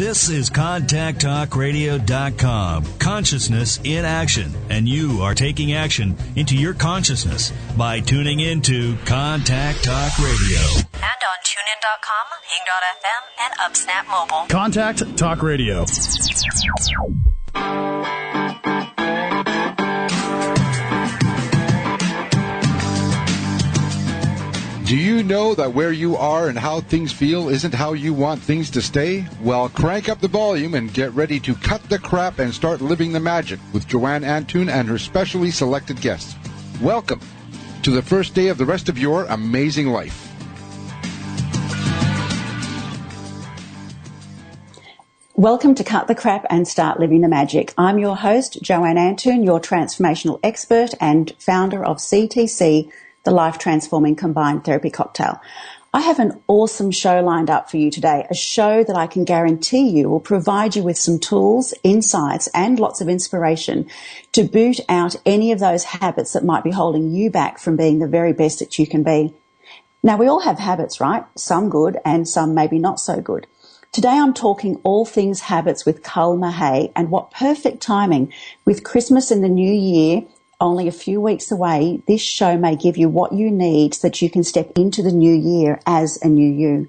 This is ContactTalkRadio.com, consciousness in action, and you are taking action into your consciousness by tuning into Contact Talk Radio. And on TuneIn.com, Hing.fm, and UpSnap Mobile. Contact Talk Radio. Do you know that where you are and how things feel isn't how you want things to stay? Well, crank up the volume and get ready to cut the crap and start living the magic with Joanne Antoun and her specially selected guests. Welcome to the first day of the rest of your amazing life. Welcome to Cut the Crap and Start Living the Magic. I'm your host, Joanne Antoun, your transformational expert and founder of CTC, the Life Transforming Combined Therapy Cocktail. I have an awesome show lined up for you today, a show that I can guarantee you will provide you with some tools, insights, and lots of inspiration to boot out any of those habits that might be holding you back from being the very best that you can be. Now, we all have habits, right? Some good and some maybe not so good. Today I'm talking all things habits with Kul Mahay, and what perfect timing. With Christmas and the New Year only a few weeks away, this show may give you what you need so that you can step into the new year as a new you.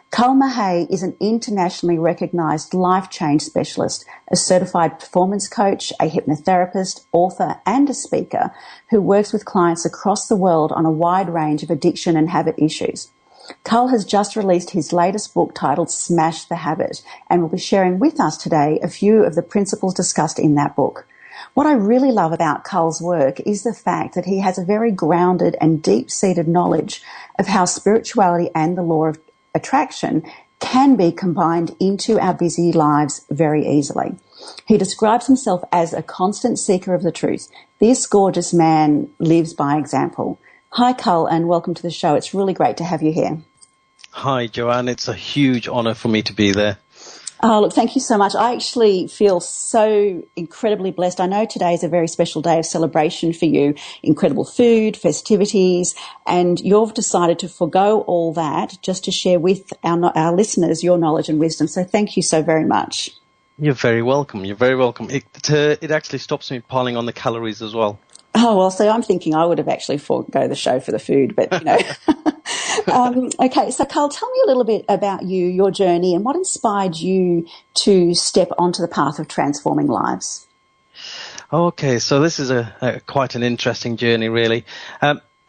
Kul Mahay is an internationally recognized life change specialist, a certified performance coach, a hypnotherapist, author, and a speaker who works with clients across the world on a wide range of addiction and habit issues. Kul has just released his latest book titled Smash the Habit and will be sharing with us today a few of the principles discussed in that book. What I really love about Kul's work is the fact that he has a very grounded and deep-seated knowledge of how spirituality and the law of attraction can be combined into our busy lives very easily. He describes himself as a constant seeker of the truth. This gorgeous man lives by example. Hi, Kul, and welcome to the show. It's really great to have you here. Hi, Joanne. It's a huge honor for me to be there. Oh, look, thank you so much. I actually feel so incredibly blessed. I know today is a very special day of celebration for you, incredible food, festivities, and you've decided to forego all that just to share with our listeners your knowledge and wisdom. So thank you so very much. You're very welcome. You're very welcome. It actually stops me piling on the calories as well. Oh, well, so I'm thinking I would have actually forego the show for the food, but, you know. Okay, so Kul, tell me a little bit about you, your journey, and what inspired you to step onto the path of transforming lives. Okay, so this is quite an interesting journey, really.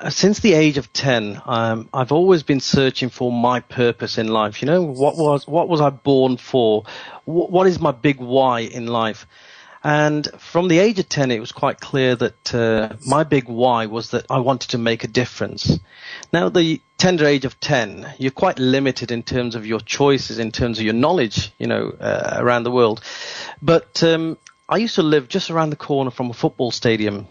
Since the age of 10, I've always been searching for my purpose in life. You know, what was I born for? What is my big why in life? And from the age of 10, it was quite clear that my big why was that I wanted to make a difference. Now, the tender age of 10, you're quite limited in terms of your choices, in terms of your knowledge, you know, around the world. But I used to live just around the corner from a football stadium.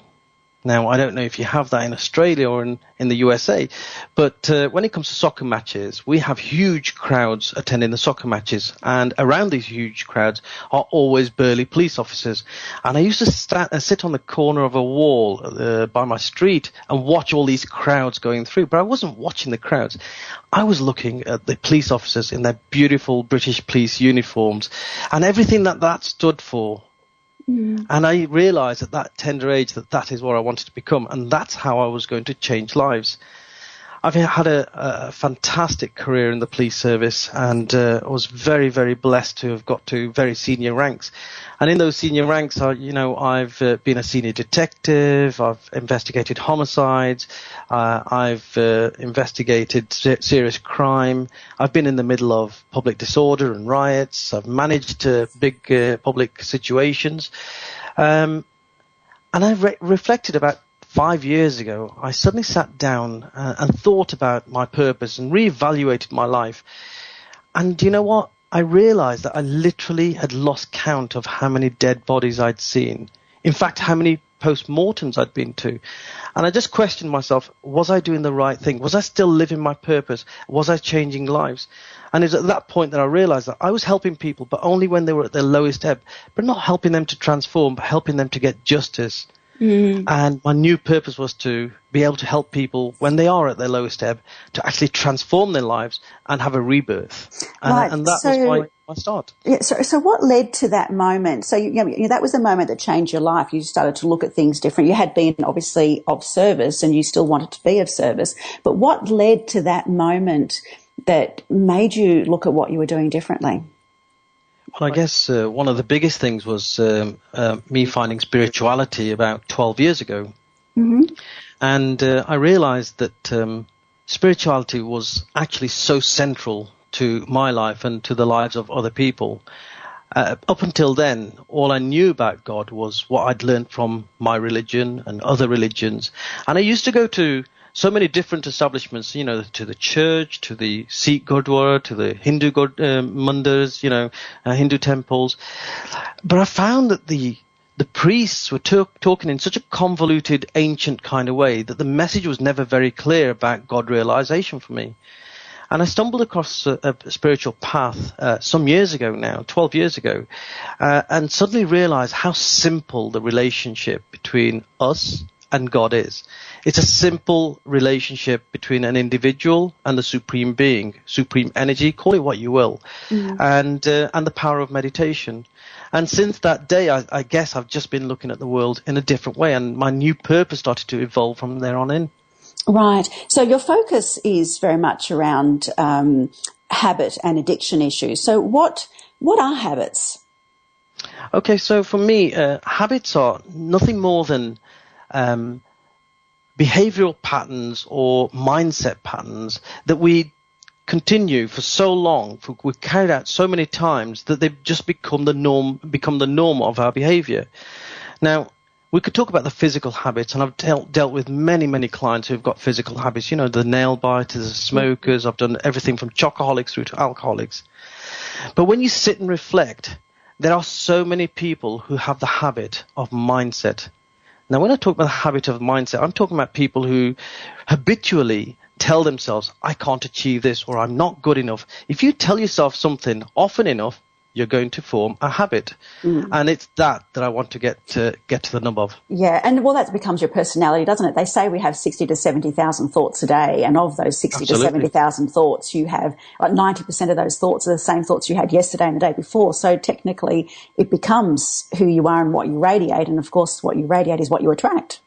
Now, I don't know if you have that in Australia or in the USA, but when it comes to soccer matches, we have huge crowds attending the soccer matches, and around these huge crowds are always burly police officers. And I used to sit on the corner of a wall by my street and watch all these crowds going through, but I wasn't watching the crowds. I was looking at the police officers in their beautiful British police uniforms and everything that stood for. And I realized at that tender age that is what I wanted to become, and that's how I was going to change lives. I've had a fantastic career in the police service, and I was very, very blessed to have got to very senior ranks. And in those senior ranks, I've been a senior detective, I've investigated homicides, I've investigated serious crime, I've been in the middle of public disorder and riots, I've managed big public situations. And I reflected about 5 years ago, I suddenly sat down and thought about my purpose and reevaluated my life. And you know what? I realized that I literally had lost count of how many dead bodies I'd seen. In fact, how many post-mortems I'd been to. And I just questioned myself, was I doing the right thing? Was I still living my purpose? Was I changing lives? And it was at that point that I realized that I was helping people, but only when they were at their lowest ebb, but not helping them to transform, but helping them to get justice. And my new purpose was to be able to help people when they are at their lowest ebb to actually transform their lives and have a rebirth. Right. And that was I start. Yeah, so what led to that moment? So that was the moment that changed your life. You started to look at things different. You had been obviously of service, and you still wanted to be of service. But what led to that moment that made you look at what you were doing differently? Well, I guess one of the biggest things was me finding spirituality about 12 years ago. Mm-hmm. And I realized that spirituality was actually so central to my life and to the lives of other people. Up until then, all I knew about God was what I'd learned from my religion and other religions. And I used to go to so many different establishments, to the church, to the Sikh Gurdwara, to the Hindu mandirs, Hindu temples. But I found that the priests were talking in such a convoluted, ancient kind of way that the message was never very clear about God realization for me. And I stumbled across a spiritual path some years ago now, 12 years ago, and suddenly realized how simple the relationship between us and God is. It's a simple relationship between an individual and the supreme being, supreme energy, call it what you will, and the power of meditation. And since that day, I guess I've just been looking at the world in a different way, and my new purpose started to evolve from there on in. Right. So your focus is very much around habit and addiction issues. So what are habits? Okay, so for me, habits are nothing more than behavioral patterns or mindset patterns that we continue for so long, we've carried out so many times that they've just become the norm of our behavior. Now, we could talk about the physical habits, and I've dealt with many, many clients who've got physical habits, the nail biters, the smokers. I've done everything from chocoholics through to alcoholics. But when you sit and reflect, there are so many people who have the habit of mindset. Now, when I talk about the habit of mindset, I'm talking about people who habitually tell themselves, I can't achieve this, or I'm not good enough. If you tell yourself something often enough, you're going to form a habit. And it's that I want to get to the nub of. Yeah, and that becomes your personality, doesn't it? They say we have 60 to 70,000 thoughts a day, and of those 60 to 70,000 thoughts, you have 90% of those thoughts are the same thoughts you had yesterday and the day before. So technically it becomes who you are and what you radiate, and of course what you radiate is what you attract.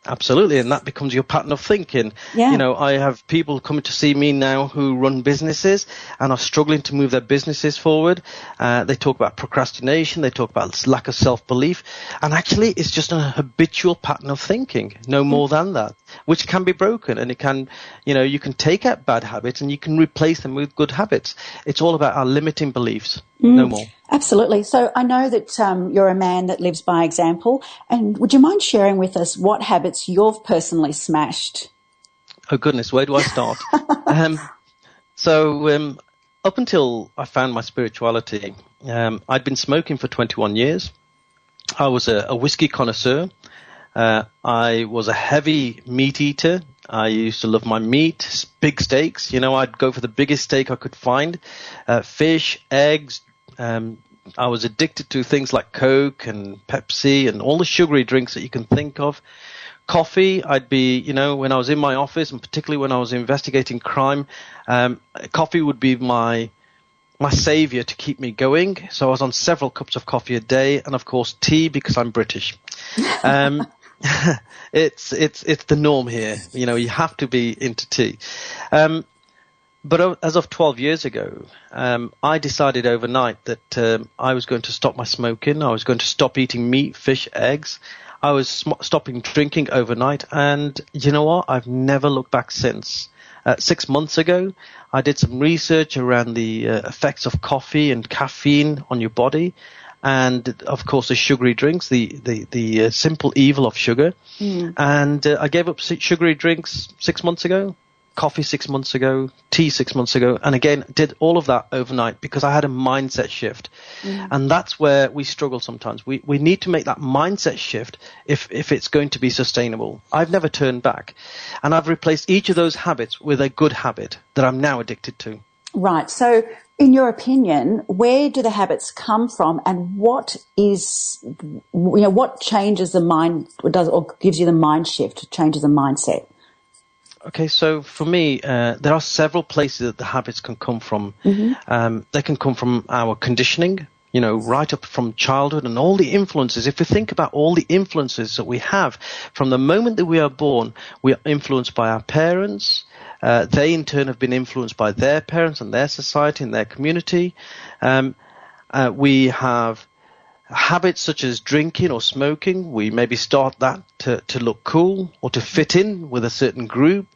Absolutely, and that becomes your pattern of thinking. Yeah. I have people coming to see me now who run businesses and are struggling to move their businesses forward. They talk about procrastination, they talk about lack of self-belief, and actually it's just a habitual pattern of thinking, no more than that, which can be broken, and it can, you can take out bad habits and you can replace them with good habits. It's all about our limiting beliefs, no more. Absolutely. So I know that you're a man that lives by example. And would you mind sharing with us what habits you've personally smashed? Oh, goodness, where do I start? So up until I found my spirituality, I'd been smoking for 21 years. I was a whiskey connoisseur. I was a heavy meat eater. I used to love my meat, big steaks. I'd go for the biggest steak I could find, fish, eggs. I was addicted to things like Coke and Pepsi and all the sugary drinks that you can think of. Coffee, I'd be, when I was in my office, and particularly when I was investigating crime, coffee would be my savior to keep me going. So I was on several cups of coffee a day, and of course tea, because I'm British. It's the norm here. You have to be into tea. But as of 12 years ago, I decided overnight that I was going to stop my smoking. I was going to stop eating meat, fish, eggs. I was stopping drinking overnight. And you know what? I've never looked back since. 6 months ago, I did some research around the effects of coffee and caffeine on your body. And, of course, the sugary drinks, the simple evil of sugar. And I gave up sugary drinks 6 months ago. Coffee 6 months ago, tea 6 months ago, and again, did all of that overnight because I had a mindset shift. And that's where we struggle sometimes. We need to make that mindset shift if it's going to be sustainable. I've never turned back. And I've replaced each of those habits with a good habit that I'm now addicted to. Right. So in your opinion, where do the habits come from, and what changes the mind, or gives you the mind shift, changes the mindset? Okay, so for me, there are several places that the habits can come from. They can come from our conditioning, right up from childhood and all the influences. If we think about all the influences that we have from the moment that we are born, we are influenced by our parents. They in turn have been influenced by their parents and their society and their community. We have habits such as drinking or smoking. We maybe start that to look cool or to fit in with a certain group.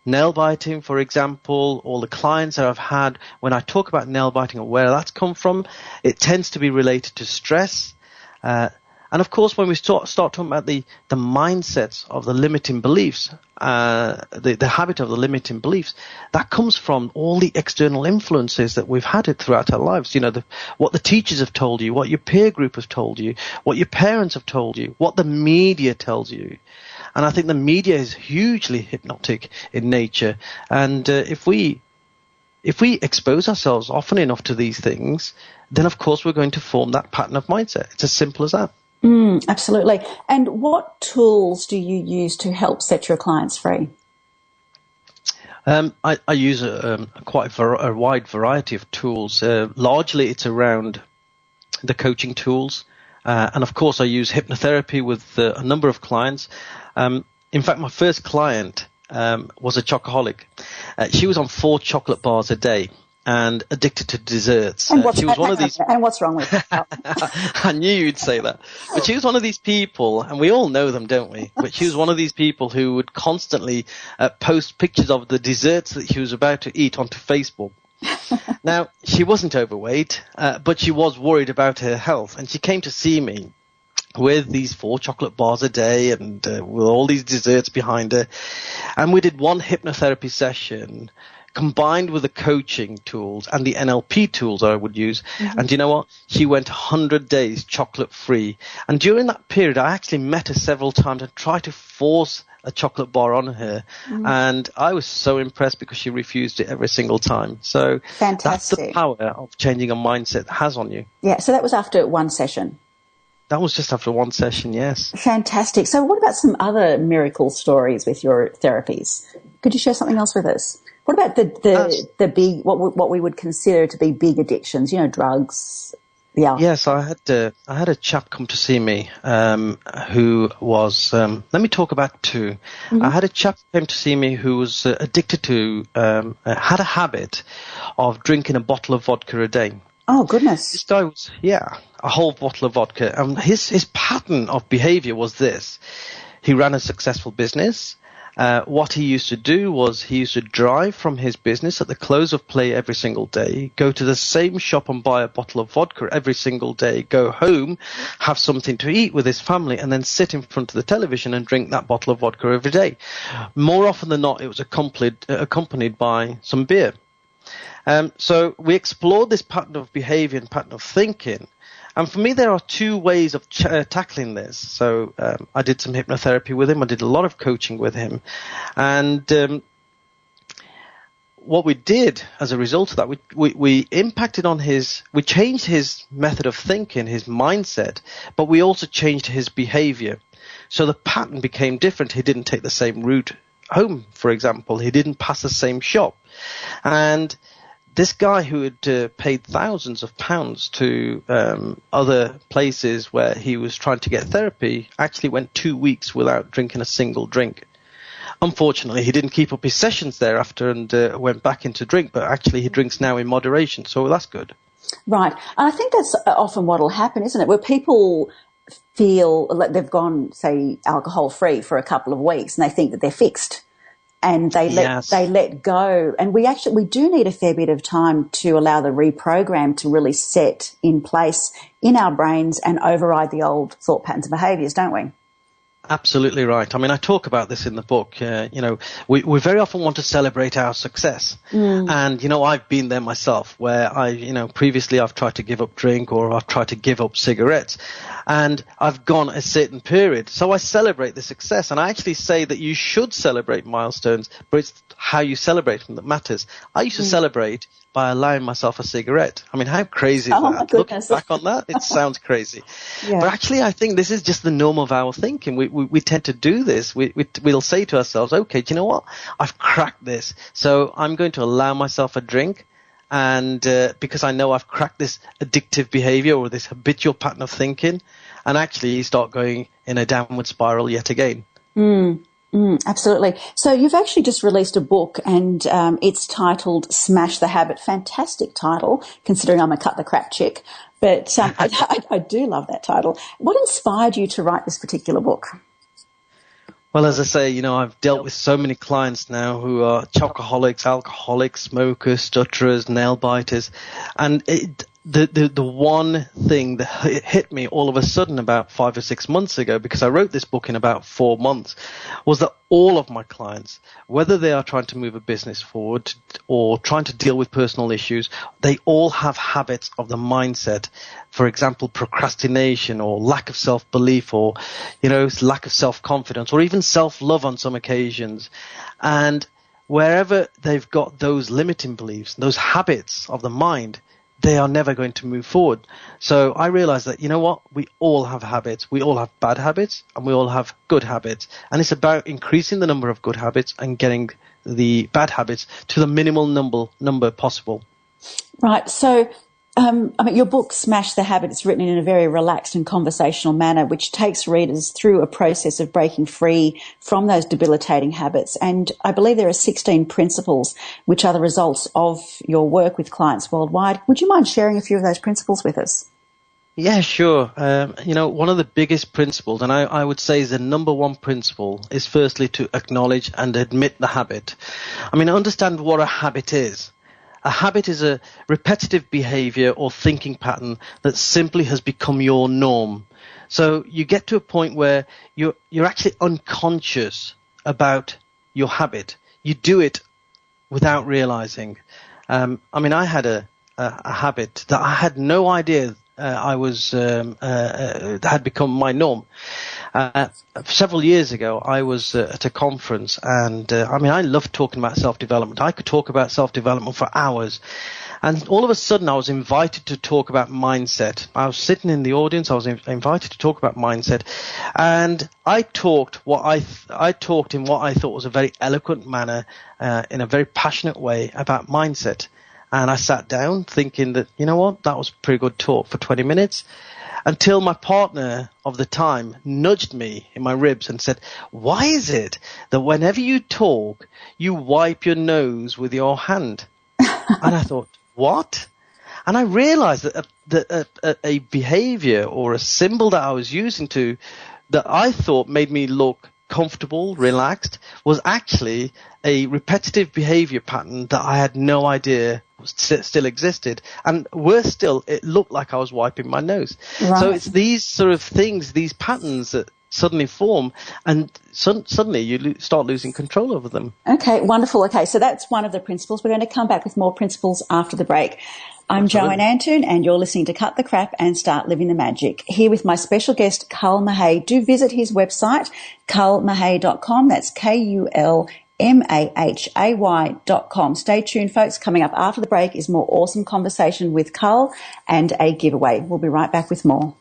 Nail biting, for example, all the clients that I've had, when I talk about nail biting and where that's come from, it tends to be related to stress. And of course, when we start talking about the mindsets of the limiting beliefs, the habit of the limiting beliefs, that comes from all the external influences that we've had it throughout our lives. What the teachers have told you, what your peer group has told you, what your parents have told you, what the media tells you. And I think the media is hugely hypnotic in nature. And if we expose ourselves often enough to these things, then of course we're going to form that pattern of mindset. It's as simple as that. Absolutely. And what tools do you use to help set your clients free? I use quite a wide variety of tools. Largely it's around the coaching tools. And of course I use hypnotherapy with a number of clients. In fact, my first client was a chocoholic. She was on 4 chocolate bars a day and addicted to desserts. And what's wrong with that? I knew you'd say that. But she was one of these people, and we all know them, don't we? But she was one of these people who would constantly post pictures of the desserts that she was about to eat onto Facebook. Now, she wasn't overweight, but she was worried about her health, and she came to see me with these 4 chocolate bars a day and with all these desserts behind her. And we did one hypnotherapy session combined with the coaching tools and the NLP tools I would use. And you know what? She went 100 days chocolate free. And during that period, I actually met her several times and tried to force a chocolate bar on her. And I was so impressed because she refused it every single time. So fantastic. That's the power of changing a mindset has on you. Yeah, so that was after one session. That was just after one session, yes. Fantastic. So what about some other miracle stories with your therapies? Could you share something else with us? What about the big, what we would consider to be big addictions, drugs, the alcohol? Yes, I had a chap come to see me who was, let me talk about 2. I had a chap who came to see me who was addicted to, had a habit of drinking a bottle of vodka a day. Oh, goodness. This guy was, a whole bottle of vodka. And his pattern of behavior was this. He ran a successful business. What he used to do was he used to drive from his business at the close of play every single day, go to the same shop and buy a bottle of vodka every single day, go home, have something to eat with his family, and then sit in front of the television and drink that bottle of vodka every day. More often than not, it was accompanied by some beer. So we explored this pattern of behavior and pattern of thinking. And for me, there are 2 ways of tackling this. So I did some hypnotherapy with him. I did a lot of coaching with him. And what we did as a result of that, we impacted on we changed his method of thinking, his mindset, but we also changed his behavior. So the pattern became different. He didn't take the same route home, for example. He didn't pass the same shop. And this guy who had paid thousands of pounds to other places where he was trying to get therapy actually went 2 weeks without drinking a single drink. Unfortunately, he didn't keep up his sessions thereafter and went back into drink, but actually he drinks now in moderation, so that's good. Right. And I think that's often what will happen, isn't it, where people feel like they've gone, say, alcohol-free for a couple of weeks and they think that they're fixed. And they let go. And we do need a fair bit of time to allow the reprogram to really set in place in our brains and override the old thought patterns and behaviours, don't we? Absolutely right. I mean, I talk about this in the book. We very often want to celebrate our success. And, I've been there myself where previously I've tried to give up drink or I've tried to give up cigarettes and I've gone a certain period. So I celebrate the success and I actually say that you should celebrate milestones, but it's how you celebrate that matters. I used to celebrate by allowing myself a cigarette. I mean, how crazy is that? Looking back on that, it sounds crazy. Yeah. But actually, I think this is just the norm of our thinking. We tend to do this. We'll say to ourselves, okay, do you know what? I've cracked this. So I'm going to allow myself a drink. And because I know I've cracked this addictive behavior or this habitual pattern of thinking, and actually you start going in a downward spiral yet again. Absolutely. So you've actually just released a book, and it's titled Smash the Habit. Fantastic title, considering I'm a cut the crap chick. But I do love that title. What inspired you to write this particular book? Well, as I say, you know, I've dealt with so many clients now who are chocoholics, alcoholics, smokers, stutterers, nail biters. And the one thing that hit me all of a sudden about 5 or 6 months ago, because I wrote this book in about 4 months, was that all of my clients, whether they are trying to move a business forward or trying to deal with personal issues, they all have habits of the mindset. For example, procrastination or lack of self-belief or, you know, lack of self-confidence or even self-love on some occasions. And wherever they've got those limiting beliefs, those habits of the mind, they are never going to move forward. So I realized that, you know what, we all have habits. We all have bad habits and we all have good habits. And it's about increasing the number of good habits and getting the bad habits to the minimal number possible. Right. So, I mean, your book, Smash the Habit, is written in a very relaxed and conversational manner, which takes readers through a process of breaking free from those debilitating habits. And I believe there are 16 principles, which are the results of your work with clients worldwide. Would you mind sharing a few of those principles with us? Yeah, sure. You know, one of the biggest principles, and I would say is the number one principle, is firstly to acknowledge and admit the habit. I mean, understand what a habit is. A habit is a repetitive behavior or thinking pattern that simply has become your norm. So you get to a point where you're actually unconscious about your habit. You do it without realizing. I mean, I had a habit that I had no idea had become my norm. Several years ago, I was at a conference, and I mean, I love talking about self-development. I could talk about self-development for hours. And all of a sudden, I was invited to talk about mindset. I was sitting in the audience. I was invited to talk about mindset, and I talked in what I thought was a very eloquent manner, in a very passionate way about mindset. And I sat down thinking that, you know what, that was a pretty good talk for 20 minutes, until my partner of the time nudged me in my ribs and said, "Why is it that whenever you talk, you wipe your nose with your hand?" And I thought, what? And I realized that a behavior or a symbol that I was using that I thought made me look comfortable, relaxed, was actually a repetitive behavior pattern that I had no idea still existed. And worse still, it looked like I was wiping my nose. Right. So it's these sort of things, these patterns that suddenly form, and suddenly you start losing control over them. Okay, wonderful. Okay, so that's one of the principles. We're going to come back with more principles after the break. I'm Joanne Antoun, and you're listening to Cut the Crap and Start Living the Magic. Here with my special guest, Kul Mahay. Do visit his website, kulmahay.com. That's KULMAHAY.com. Stay tuned, folks. Coming up after the break is more awesome conversation with Kul and a giveaway. We'll be right back with more.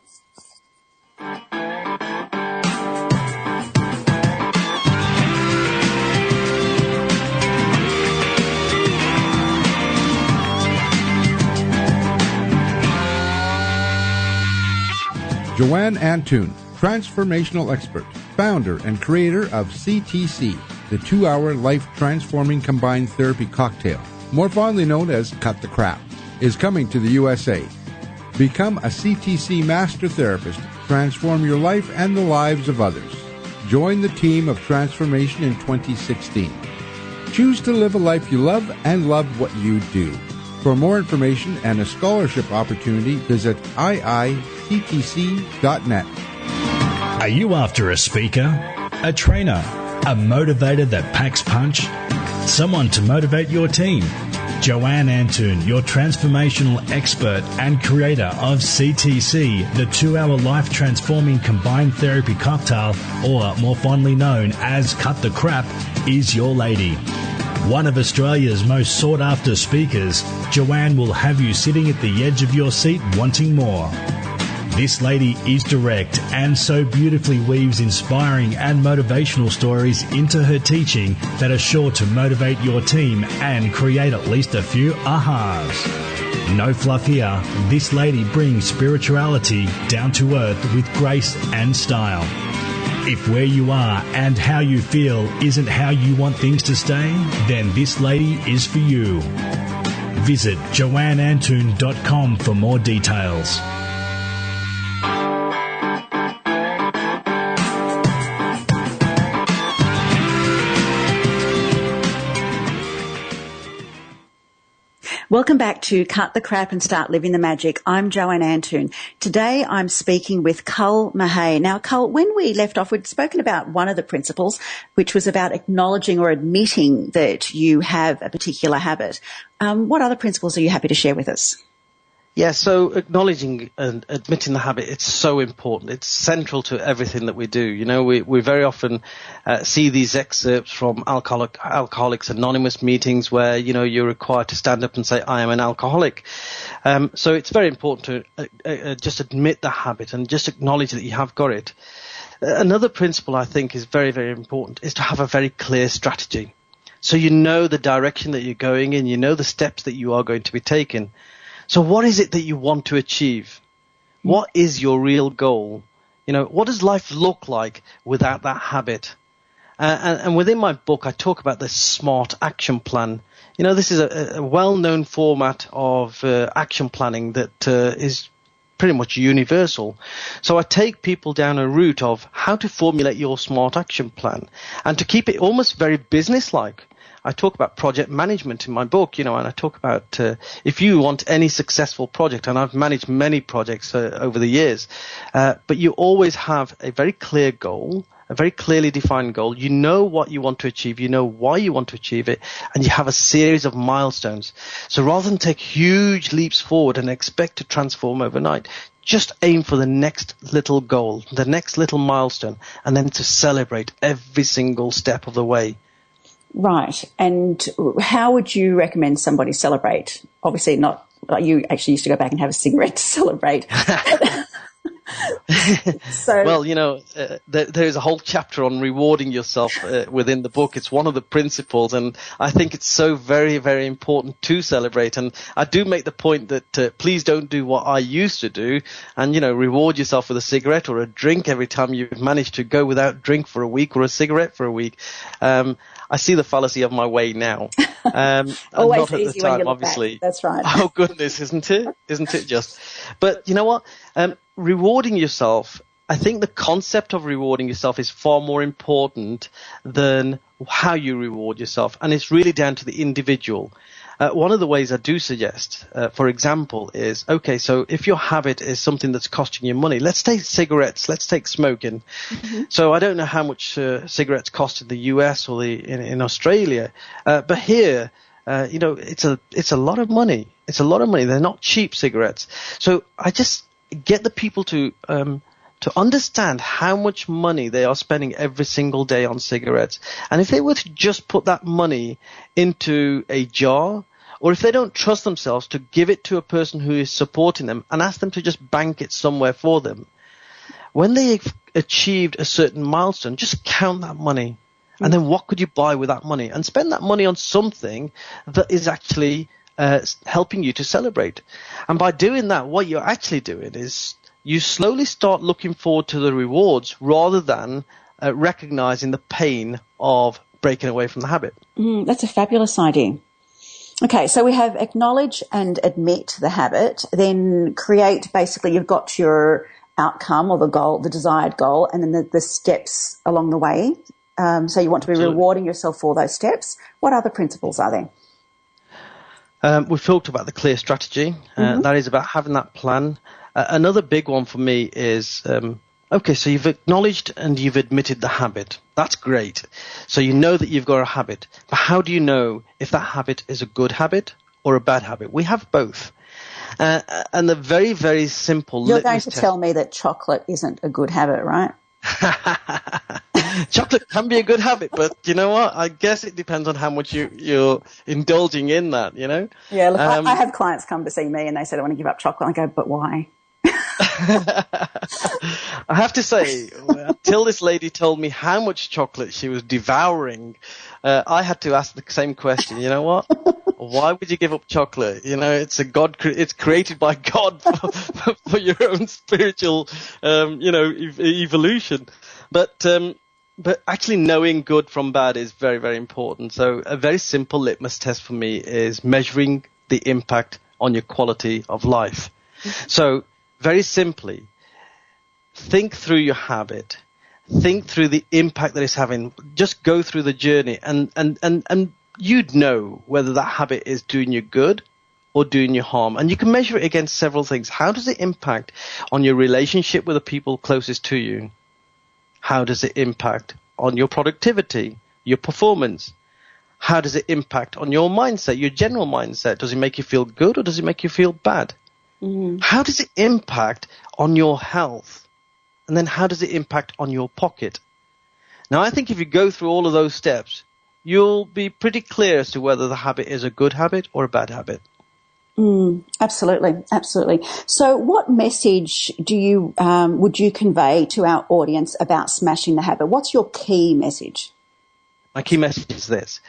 Joanne Antoun, transformational expert, founder and creator of CTC, the 2-hour life-transforming combined therapy cocktail, more fondly known as Cut the Crap, is coming to the USA. Become a CTC master therapist, transform your life and the lives of others. Join the team of transformation in 2016. Choose to live a life you love and love what you do. For more information and a scholarship opportunity, visit iictc.net. Are you after a speaker, a trainer, a motivator that packs punch? Someone to motivate your team? Joanne Antoun, your transformational expert and creator of CTC, the 2-hour life-transforming combined therapy cocktail, or more fondly known as Cut the Crap, is your lady. One of Australia's most sought-after speakers, Joanne will have you sitting at the edge of your seat wanting more. This lady is direct and so beautifully weaves inspiring and motivational stories into her teaching that are sure to motivate your team and create at least a few ahas. No fluff here. This lady brings spirituality down to earth with grace and style. If where you are and how you feel isn't how you want things to stay, then this lady is for you. Visit joanneantoun.com for more details. Welcome back to Cut the Crap and Start Living the Magic. I'm Joanne Antoun. Today I'm speaking with Kul Mahay. Now, Kul, when we left off, we'd spoken about one of the principles, which was about acknowledging or admitting that you have a particular habit. What other principles are you happy to share with us? Yeah, so acknowledging and admitting the habit, it's so important. It's central to everything that we do. You know, we very often see these excerpts from Alcoholics Anonymous meetings where, you know, you're required to stand up and say, I am an alcoholic. So it's very important to just admit the habit and just acknowledge that you have got it. Another principle I think is very, very important is to have a very clear strategy. So you know the direction that you're going in, you know the steps that you are going to be taking. So what is it that you want to achieve? What is your real goal? You know, what does life look like without that habit? And within my book, I talk about the SMART action plan. You know, this is a well-known format of action planning that is pretty much universal. So I take people down a route of how to formulate your SMART action plan and to keep it almost very business-like. I talk about project management in my book, you know, and I talk about if you want any successful project, and I've managed many projects over the years, but you always have a very clear goal, a very clearly defined goal. You know what you want to achieve, you know why you want to achieve it, and you have a series of milestones. So rather than take huge leaps forward and expect to transform overnight, just aim for the next little goal, the next little milestone, and then to celebrate every single step of the way. Right. And how would you recommend somebody celebrate? Obviously not, like you actually used to go back and have a cigarette to celebrate. So, well, you know, there's a whole chapter on rewarding yourself within the book. It's one of the principles, and I think it's so very, very important to celebrate. And I do make the point that please don't do what I used to do and, you know, reward yourself with a cigarette or a drink every time you've managed to go without drink for a week or a cigarette for a week. I see the fallacy of my way now. Always not at easy the time, when you look obviously. back. That's right. Oh, goodness, isn't it? Isn't it just? But you know what? Rewarding yourself, I think the concept of rewarding yourself is far more important than how you reward yourself. And it's really down to the individual. One of the ways I do suggest, for example, is, okay, so if your habit is something that's costing you money, let's take cigarettes, let's take smoking. Mm-hmm. So I don't know how much cigarettes cost in the US or in Australia, but here, you know, it's a lot of money. It's a lot of money. They're not cheap cigarettes. So I just get the people to understand how much money they are spending every single day on cigarettes. And if they were to just put that money into a jar, or if they don't trust themselves, to give it to a person who is supporting them and ask them to just bank it somewhere for them. When they've achieved a certain milestone, just count that money. And then what could you buy with that money? And spend that money on something that is actually helping you to celebrate. And by doing that, what you're actually doing is you slowly start looking forward to the rewards rather than recognizing the pain of breaking away from the habit. That's a fabulous idea. Okay, so we have acknowledge and admit the habit, then create, basically you've got your outcome or the goal, the desired goal, and then the steps along the way. So you want to be rewarding yourself for those steps. What other principles are there? We've talked about the clear strategy. That is about having that plan. Another big one for me is, okay, so you've acknowledged and you've admitted the habit. That's great. So you know that you've got a habit. But how do you know if that habit is a good habit or a bad habit? We have both. And the very, very simple You're going to tell me that chocolate isn't a good habit, right? Chocolate can be a good habit, but you know what? I guess it depends on how much you're indulging in that, you know? Yeah, look, I have clients come to see me and they said, I want to give up chocolate. I go, but why? I have to say, until this lady told me how much chocolate she was devouring, I had to ask the same question. You know what? Why would you give up chocolate? You know, it's created by God for your own spiritual, evolution. But actually knowing good from bad is very, very important. So a very simple litmus test for me is measuring the impact on your quality of life. So very simply, think through your habit. Think through the impact that it's having. Just go through the journey and you'd know whether that habit is doing you good or doing you harm. And you can measure it against several things. How does it impact on your relationship with the people closest to you? How does it impact on your productivity, your performance? How does it impact on your mindset, your general mindset? Does it make you feel good or does it make you feel bad? Mm. How does it impact on your health? And then how does it impact on your pocket? Now, I think if you go through all of those steps, you'll be pretty clear as to whether the habit is a good habit or a bad habit. Absolutely, absolutely. So what message would you convey to our audience about smashing the habit? What's your key message? My key message is this,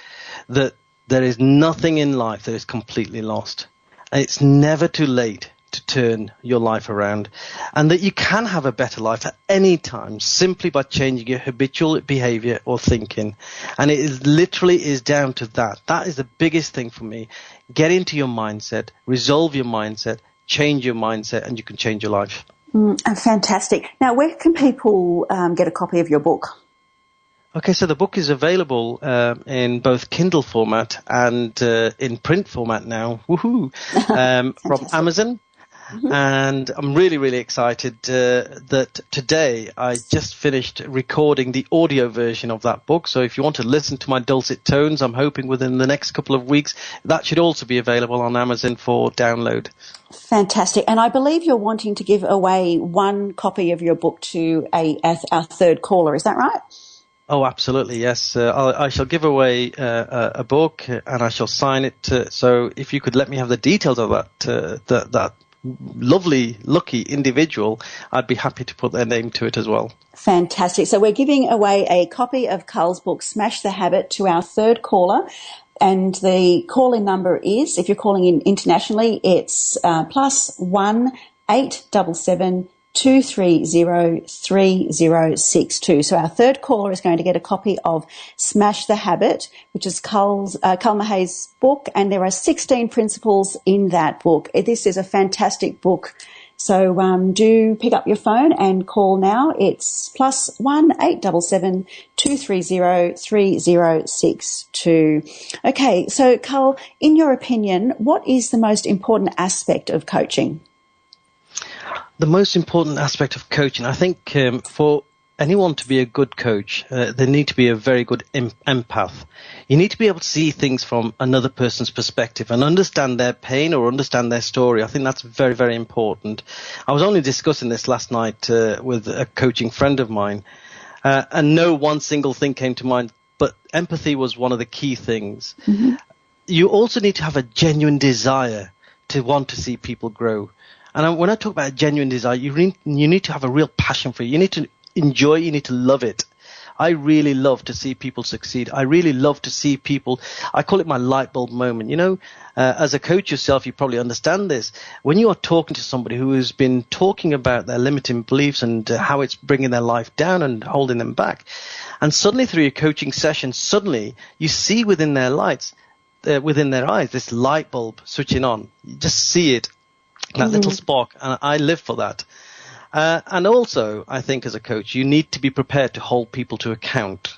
that there is nothing in life that is completely lost. And it's never too late to turn your life around, and that you can have a better life at any time simply by changing your habitual behavior or thinking. And it is literally is down to that. That is the biggest thing for me. Get into your mindset, resolve your mindset, change your mindset, and you can change your life. Fantastic. Now, where can people get a copy of your book? Okay, so the book is available in both Kindle format and in print format now. Woohoo! From Amazon. Mm-hmm. And I'm really, really excited that today I just finished recording the audio version of that book. So if you want to listen to my dulcet tones, I'm hoping within the next couple of weeks that should also be available on Amazon for download. Fantastic. And I believe you're wanting to give away one copy of your book to our third caller. Is that right? Oh, absolutely, yes. I shall give away a book and I shall sign it. So if you could let me have the details of that lovely, lucky individual, I'd be happy to put their name to it as well. Fantastic. So we're giving away a copy of Kul's book, Smash the Habit, to our third caller. And the call-in number is, if you're calling in internationally, it's +1 877 230 3062. So our third caller is going to get a copy of Smash the Habit, which is Kul Mahay's book, and there are 16 principles in that book. This is a fantastic book. So do pick up your phone and call now. It's +1 877 230 3062. Okay, so Kul, in your opinion, what is the most important aspect of coaching? The most important aspect of coaching, I think, for anyone to be a good coach, they need to be a very good empath. You need to be able to see things from another person's perspective and understand their pain or understand their story. I think that's very, very important. I was only discussing this last night with a coaching friend of mine, and no one single thing came to mind, but empathy was one of the key things. Mm-hmm. You also need to have a genuine desire to want to see people grow. And when I talk about genuine desire, you need to have a real passion for it. You need to enjoy it. You need to love it. I really love to see people succeed. I really love to see people. I call it my light bulb moment. You know, as a coach yourself, you probably understand this. When you are talking to somebody who has been talking about their limiting beliefs and how it's bringing their life down and holding them back, and suddenly through your coaching session, suddenly you see within their eyes, this light bulb switching on. You just see it. That little spark, and I live for that. And also, I think as a coach, you need to be prepared to hold people to account,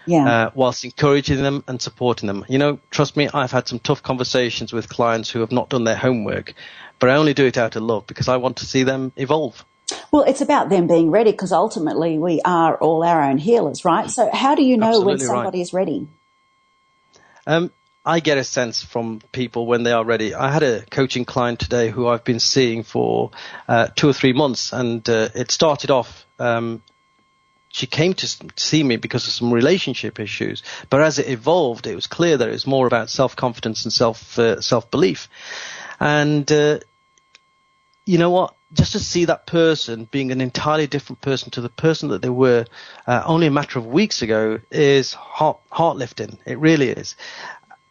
whilst encouraging them and supporting them. You know, trust me, I've had some tough conversations with clients who have not done their homework, but I only do it out of love because I want to see them evolve. Well, it's about them being ready because ultimately we are all our own healers, right? So how do you know Absolutely when somebody is ready? I get a sense from people when they are ready. I had a coaching client today who I've been seeing for 2 or 3 months, and it started off she came to see me because of some relationship issues. But as it evolved, it was clear that it was more about self-confidence and self-belief. And you know what? Just to see that person being an entirely different person to the person that they were only a matter of weeks ago is heart-lifting. It really is.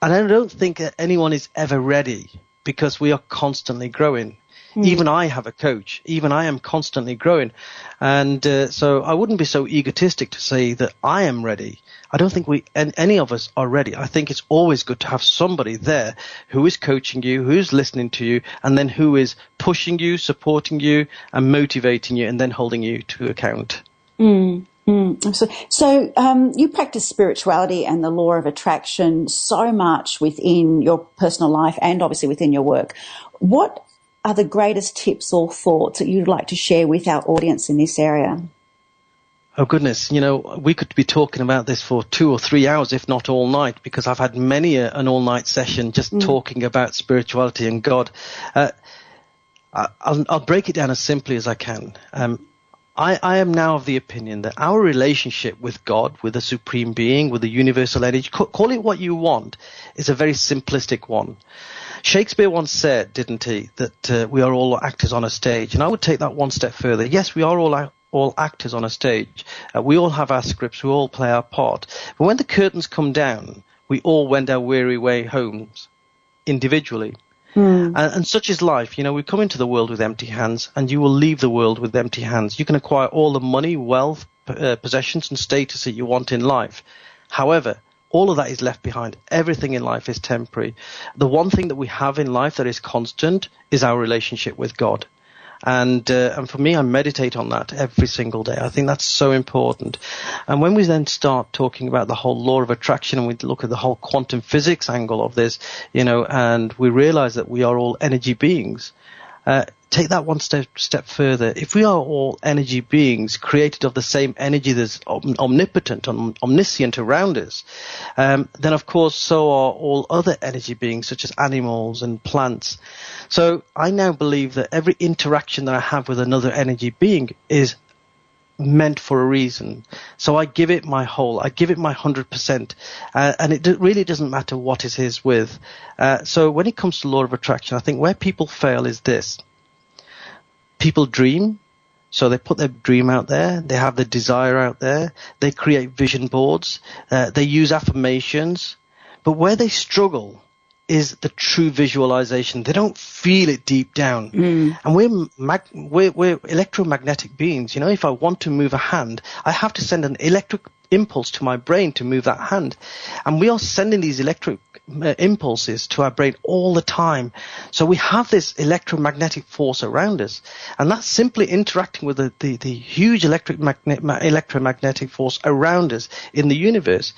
And I don't think that anyone is ever ready, because we are constantly growing. Even I have a coach. Even I am constantly growing. And so I wouldn't be so egotistic to say that I am ready. I don't think any of us are ready. I think it's always good to have somebody there who is coaching you, who's listening to you, and then who is pushing you, supporting you, and motivating you, and then holding you to account. So you practice spirituality and the law of attraction so much within your personal life and obviously within your work. What are the greatest tips or thoughts that you'd like to share with our audience in this area? Oh, goodness. We could be talking about this for 2 or 3 hours, if not all night, because I've had many an all-night session just talking about spirituality and God. I'll break it down as simply as I can. I am now of the opinion that our relationship with God, with the supreme being, with the universal energy, call it what you want, is a very simplistic one. Shakespeare once said, didn't he, that we are all actors on a stage. And I would take that one step further. Yes, we are all actors on a stage. We all have our scripts. We all play our part. But when the curtains come down, we all wend our weary way homes individually. And such is life. We come into the world with empty hands, and you will leave the world with empty hands. You can acquire all the money, wealth, possessions, and status that you want in life. However, all of that is left behind. Everything in life is temporary. The one thing that we have in life that is constant is our relationship with God. And for me, I meditate on that every single day. I think that's so important. And when we then start talking about the whole law of attraction, and we look at the whole quantum physics angle of this, and we realize that we are all energy beings, take that one step further. If we are all energy beings created of the same energy that's omnipotent, omniscient around us, then of course so are all other energy beings, such as animals and plants. So I now believe that every interaction that I have with another energy being is meant for a reason. So I give it my whole, I give it my 100%, and it really doesn't matter what it is with. So when it comes to law of attraction, I think where people fail is this. People dream, so they put their dream out there, they have their desire out there, they create vision boards, they use affirmations, but where they struggle is the true visualization. They don't feel it deep down. And we're electromagnetic beings. If I want to move a hand, I have to send an electric impulse to my brain to move that hand. And we are sending these electric impulses to our brain all the time. So we have this electromagnetic force around us. And that's simply interacting with the huge electromagnetic force around us in the universe.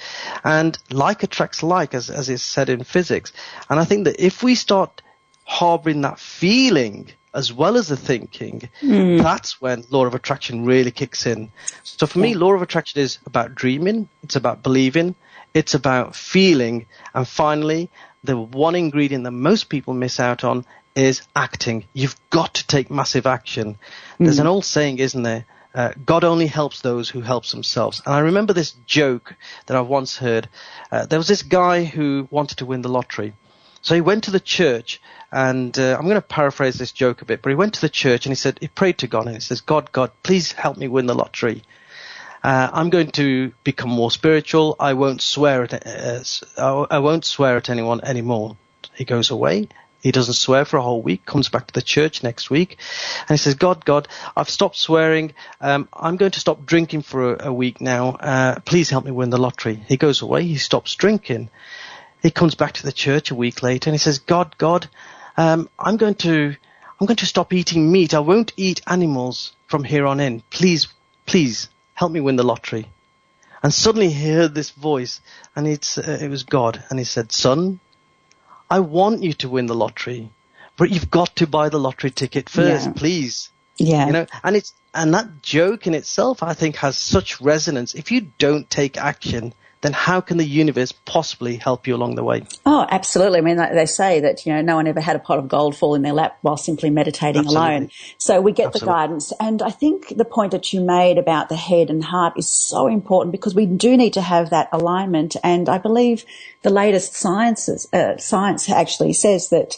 And like attracts like, as is said in physics. And I think that if we start harboring that feeling as well as the thinking, that's when law of attraction really kicks in. So for me, law of attraction is about dreaming, it's about believing, it's about feeling, and finally, the one ingredient that most people miss out on is acting. You've got to take massive action. There's an old saying, isn't there? God only helps those who help themselves. And I remember this joke that I once heard. There was this guy who wanted to win the lottery. So he went to the church, and I'm going to paraphrase this joke a bit, but he went to the church and he prayed to God, and he says, God, please help me win the lottery. I'm going to become more spiritual. I won't swear at anyone anymore. He goes away. He doesn't swear for a whole week, comes back to the church next week, and he says, God, I've stopped swearing. I'm going to stop drinking for a week now. Please help me win the lottery. He goes away. He stops drinking. He comes back to the church a week later and he says, God, I'm going to stop eating meat. I won't eat animals from here on in. Please help me win the lottery. And suddenly he heard this voice, and it was God. And he said, son, I want you to win the lottery, but you've got to buy the lottery ticket first, please. Yeah. And that joke in itself, I think, has such resonance. If you don't take action, then how can the universe possibly help you along the way? Oh, absolutely. I mean, they say that, no one ever had a pot of gold fall in their lap while simply meditating alone. So we get the guidance. And I think the point that you made about the head and heart is so important, because we do need to have that alignment. And I believe the latest science actually says that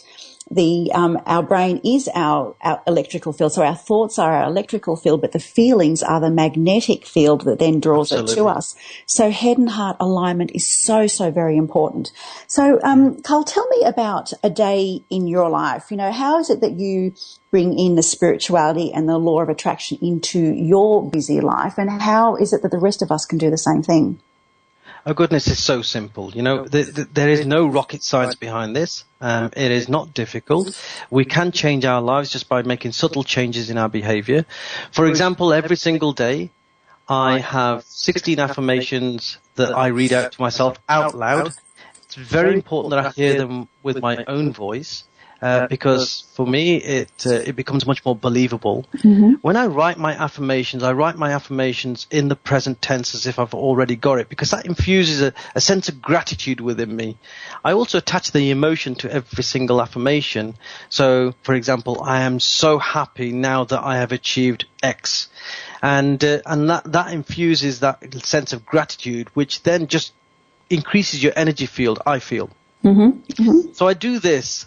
our brain is our electrical field. So our thoughts are our electrical field, but the feelings are the magnetic field that then draws it to us. So head and heart alignment is so, so very important. So, Kul, tell me about a day in your life. How is it that you bring in the spirituality and the law of attraction into your busy life? And how is it that the rest of us can do the same thing? Oh, goodness, it's so simple. There is no rocket science behind this. It is not difficult. We can change our lives just by making subtle changes in our behavior. For example, every single day, I have 16 affirmations that I read out to myself out loud. It's very important that I hear them with my own voice. Because for me, it becomes much more believable. Mm-hmm. When I write my affirmations in the present tense as if I've already got it, because that infuses a sense of gratitude within me. I also attach the emotion to every single affirmation. So, for example, I am so happy now that I have achieved X. And that infuses that sense of gratitude, which then just increases your energy field, I feel. Mm-hmm. Mm-hmm. So I do this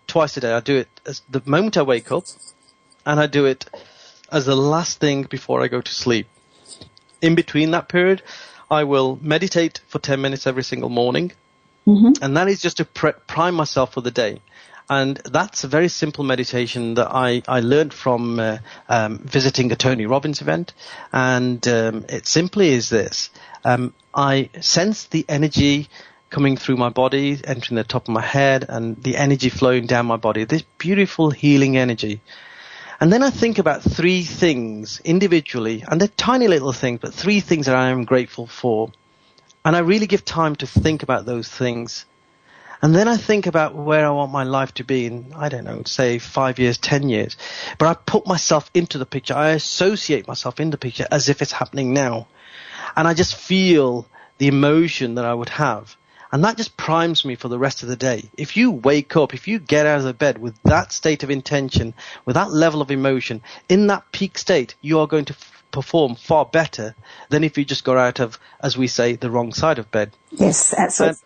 twice a day. I do it as the moment I wake up, and I do it as the last thing before I go to sleep. In between that period, I will meditate for 10 minutes every single morning, mm-hmm. and that is just to prime myself for the day. And that's a very simple meditation that I learned from visiting a Tony Robbins event. And it simply is this. I sense the energy coming through my body, entering the top of my head, and the energy flowing down my body, this beautiful healing energy. And then I think about three things individually, and they're tiny little things, but three things that I am grateful for. And I really give time to think about those things. And then I think about where I want my life to be in, I don't know, say 5 years, 10 years. But I put myself into the picture. I associate myself in the picture as if it's happening now. And I just feel the emotion that I would have. And that just primes me for the rest of the day. If you wake up, if you get out of the bed with that state of intention, with that level of emotion, in that peak state, you are going to perform far better than if you just got out of, as we say, the wrong side of bed. Yes, absolutely.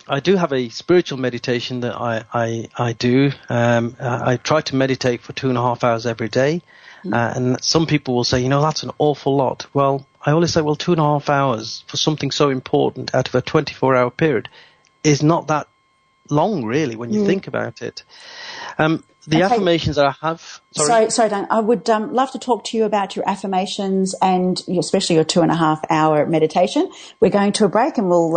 I do have a spiritual meditation that I do. I try to meditate for 2.5 hours every day. And some people will say, that's an awful lot. Well, I always say, 2.5 hours for something so important out of a 24-hour period is not that long, really, when you think about it. The affirmations that I have... Sorry, Dan. I would love to talk to you about your affirmations and especially your 2.5-hour meditation. We're going to a break and we'll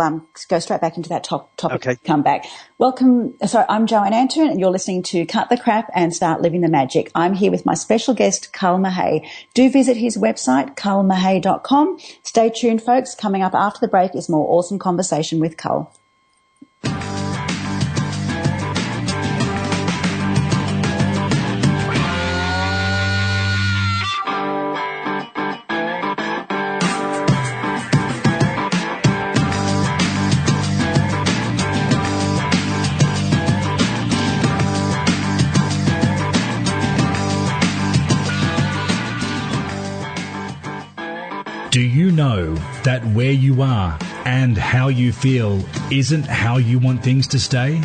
go straight back into that topic. Okay. Come back. I'm Joanne Antoun and you're listening to Cut the Crap and Start Living the Magic. I'm here with my special guest, Kul Mahay. Do visit his website, kulmahay.com. Stay tuned, folks. Coming up after the break is more awesome conversation with Kul. Do you know that where you are and how you feel isn't how you want things to stay?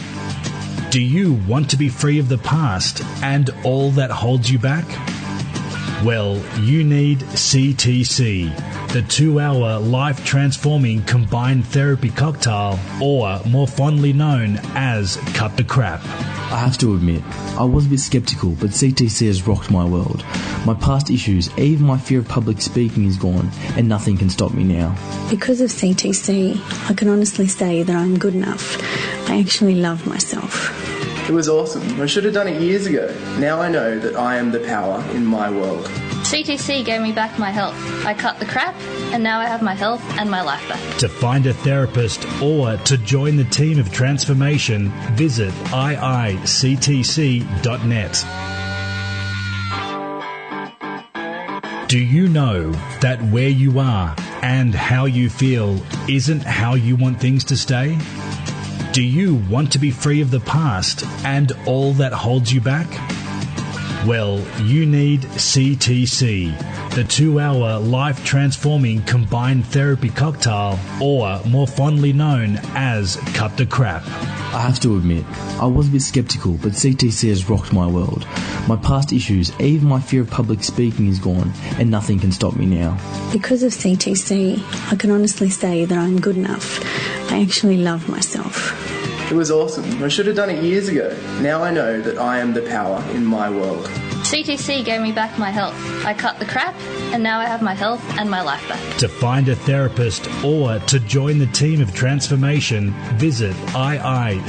Do you want to be free of the past and all that holds you back? Well, you need CTC, the 2-hour life-transforming combined therapy cocktail, or more fondly known as Cut the Crap. I have to admit, I was a bit skeptical, but CTC has rocked my world. My past issues, even my fear of public speaking is gone, and nothing can stop me now. Because of CTC, I can honestly say that I'm good enough. I actually love myself. It was awesome. I should have done it years ago. Now I know that I am the power in my world. CTC gave me back my health. I cut the crap, and now I have my health and my life back. To find a therapist or to join the team of transformation, visit iictc.net. Do you know that where you are and how you feel isn't how you want things to stay? Do you want to be free of the past and all that holds you back? Well, you need CTC, the 2-hour life-transforming combined therapy cocktail, or more fondly known as Cut the Crap. I have to admit, I was a bit skeptical, but CTC has rocked my world. My past issues, even my fear of public speaking is gone, and nothing can stop me now. Because of CTC, I can honestly say that I'm good enough. I actually love myself. It was awesome. I should have done it years ago. Now I know that I am the power in my world. CTC gave me back my health. I cut the crap, and now I have my health and my life back. To find a therapist or to join the team of transformation, visit iictc.net.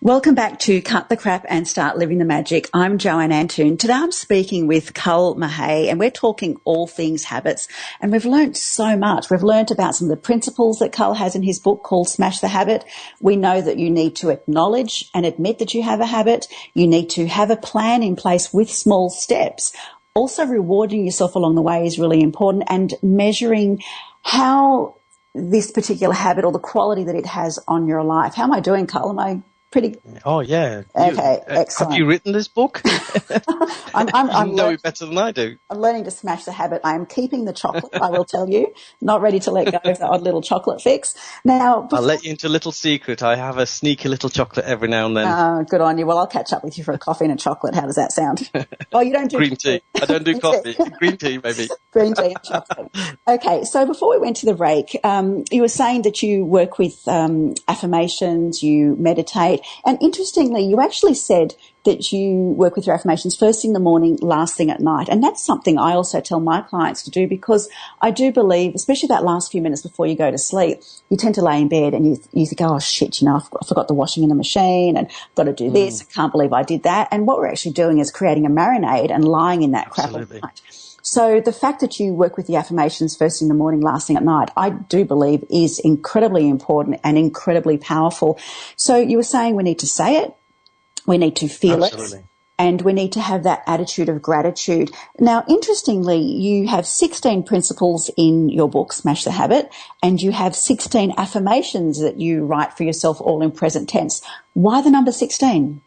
Welcome back to Cut the Crap and Start Living the Magic. I'm Joanne Antoun. Today I'm speaking with Kul Mahay, and we're talking all things habits. And we've learned so much. We've learned about some of the principles that Kul has in his book called Smash the Habit. We know that you need to acknowledge and admit that you have a habit. You need to have a plan in place with small steps. Also, rewarding yourself along the way is really important, and measuring how this particular habit or the quality that it has on your life. How am I doing, Kul? Am I pretty? Oh, yeah. Okay, excellent. Have you written this book? I'm you know it better than I do. I'm learning to smash the habit. I am keeping the chocolate, I will tell you. Not ready to let go of the odd little chocolate fix. Now, I'll let you into a little secret. I have a sneaky little chocolate every now and then. Good on you. Well, I'll catch up with you for a coffee and a chocolate. How does that sound? Oh, you don't do green tea. I don't do coffee. Green tea, maybe. Green tea and chocolate. Okay, so before we went to the break, you were saying that you work with affirmations, you meditate, and interestingly, you actually said that you work with your affirmations first thing in the morning, last thing at night. And that's something I also tell my clients to do, because I do believe, especially that last few minutes before you go to sleep, you tend to lay in bed and you think, oh, shit, I forgot the washing in the machine and I've got to do this. I can't believe I did that. And what we're actually doing is creating a marinade and lying in that crap all night. So the fact that you work with the affirmations first thing in the morning, last thing at night, I do believe is incredibly important and incredibly powerful. So you were saying we need to say it, we need to feel it, and we need to have that attitude of gratitude. Now, interestingly, you have 16 principles in your book, Smash the Habit, and you have 16 affirmations that you write for yourself, all in present tense. Why the number 16?